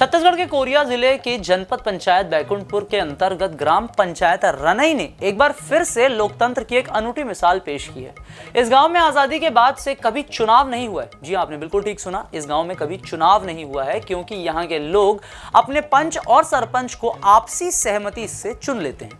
छत्तीसगढ़ के कोरिया जिले के जनपद पंचायत बैकुंठपुर के अंतर्गत ग्राम पंचायत रनई ने एक बार फिर से लोकतंत्र की एक अनूठी मिसाल पेश की है। इस गांव में आजादी के बाद से कभी चुनाव नहीं हुआ है। जी आपने बिल्कुल ठीक सुना, इस गांव में कभी चुनाव नहीं हुआ है, क्योंकि यहाँ के लोग अपने पंच और सरपंच को आपसी सहमति से चुन लेते हैं।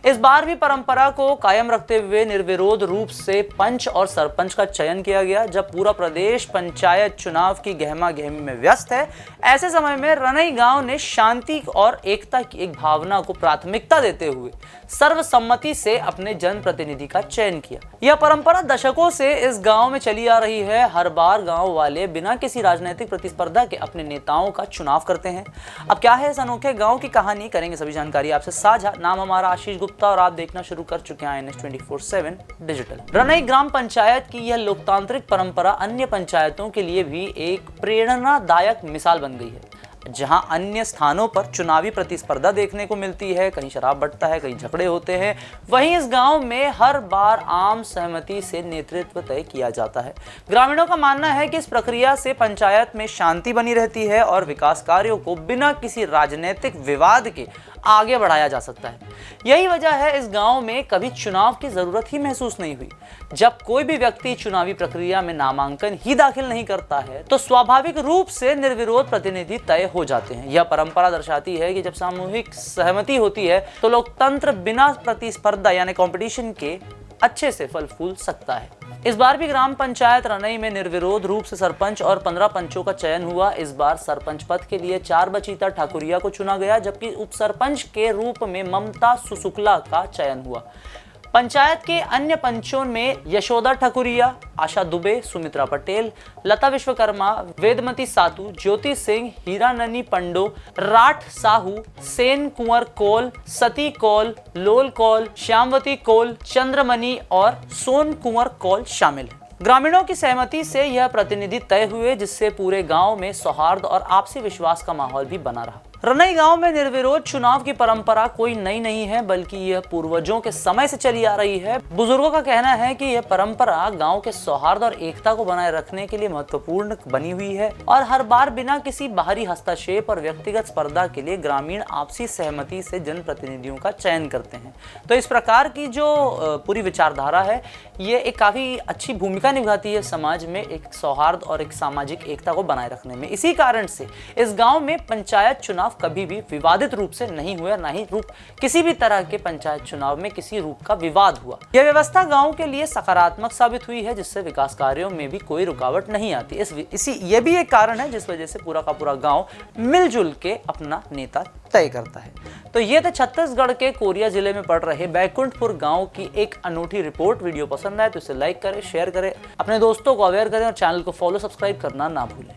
इस बार भी परंपरा को कायम रखते हुए निर्विरोध रूप से पंच और सरपंच का चयन किया गया। जब पूरा प्रदेश पंचायत चुनाव की गहमा गहमी में व्यस्त है, ऐसे समय में रनई गांव ने शांति और एकता की एक भावना को प्राथमिकता देते हुए सर्वसम्मति से अपने जनप्रतिनिधि का चयन किया। यह परंपरा दशकों से इस गांव में चली आ रही है। हर बार गांव वाले बिना किसी राजनीतिक प्रतिस्पर्धा के अपने नेताओं का चुनाव करते हैं। अब क्या है इस अनोखे गांव की कहानी, करेंगे सभी जानकारी आपसे साझा। नाम हमारा आशीष गुप्ता और आप देखना शुरू कर चुके हैं INS 24/7 डिजिटल। रनई ग्राम पंचायत की यह लोकतांत्रिक परंपरा अन्य पंचायतों के लिए भी एक प्रेरणादायक मिसाल बन गई है। जहां अन्य स्थानों पर चुनावी प्रतिस्पर्धा देखने को मिलती है, कहीं शराब बंटता है, कहीं झगड़े होते हैं, वहीं इस गांव में हर बार आम सहमति से नेतृत्व तय किया जाता है। ग्रामीणों का मानना है कि इस प्रक्रिया से पंचायत में शांति बनी रहती है और विकास कार्यों को बिना किसी राजनीतिक विवाद के आगे बढ़ाया जा सकता है। यही वजह है इस गांव में कभी चुनाव की जरूरत ही महसूस नहीं हुई। जब कोई भी व्यक्ति चुनावी प्रक्रिया में नामांकन ही दाखिल नहीं करता है, तो स्वाभाविक रूप से निर्विरोध प्रतिनिधि तय हो जाते हैं। यह परंपरा दर्शाती है कि जब सामूहिक सहमति होती है, तो लोकतंत्र बिना प्रतिस्पर्धा यानी कंपटीशन के अच्छे से फल फूल सकता है। इस बार भी ग्राम पंचायत रनई में निर्विरोध रूप से सरपंच और 15 पंचों का चयन हुआ। इस बार सरपंच पद के लिए 4 बचीता ठाकुरिया को चुना गया, जबकि उप सरपंच के रूप में ममता सुसुकला का चयन हुआ। पंचायत के अन्य पंचों में यशोदा ठाकुरिया, आशा दुबे, सुमित्रा पटेल, लता विश्वकर्मा, वेदमती सातू, ज्योति सिंह, हीराननी पंडो, राठ साहू, सेन कुंवर कोल, सती कौल, लोल कौल, श्यामवती कौल, चंद्रमणि और सोन कुंवर कौल शामिल हैं। ग्रामीणों की सहमति से यह प्रतिनिधि तय हुए, जिससे पूरे गांव में सौहार्द और आपसी विश्वास का माहौल भी बना रहा। रनई गांव में निर्विरोध चुनाव की परंपरा कोई नई नहीं है, बल्कि यह पूर्वजों के समय से चली आ रही है। बुजुर्गों का कहना है कि यह परंपरा गांव के सौहार्द और एकता को बनाए रखने के लिए महत्वपूर्ण बनी हुई है और हर बार बिना किसी बाहरी हस्तक्षेप और व्यक्तिगत स्पर्धा के लिए ग्रामीण आपसी सहमति से जनप्रतिनिधियों का चयन करते हैं। तो इस प्रकार की जो पूरी विचारधारा है, ये एक काफी अच्छी भूमिका निभाती है समाज में एक सौहार्द और एक सामाजिक एकता को बनाए रखने में। इसी कारण से इस गाँव में पंचायत चुनाव कभी भी विवादित रूप से नहीं हुआ, ना ही किसी भी तरह के पंचायत चुनाव में किसी रूप का विवाद हुआ। यह व्यवस्था गांव के लिए सकारात्मक साबित हुई है, जिससे विकास कार्यों में भी कोई रुकावट नहीं आती। ये भी एक कारण है जिस वजह से पूरा का पूरा गांव मिलजुल के अपना नेता तय करता है। तो ये थे छत्तीसगढ़ के कोरिया जिले में पड़ रहे बैकुंठपुर गांव की एक अनूठी रिपोर्ट। वीडियो पसंद आए तो इसे लाइक करें, शेयर करें, अपने दोस्तों को अवेयर करें और चैनल को फॉलो सब्सक्राइब करना ना भूलें।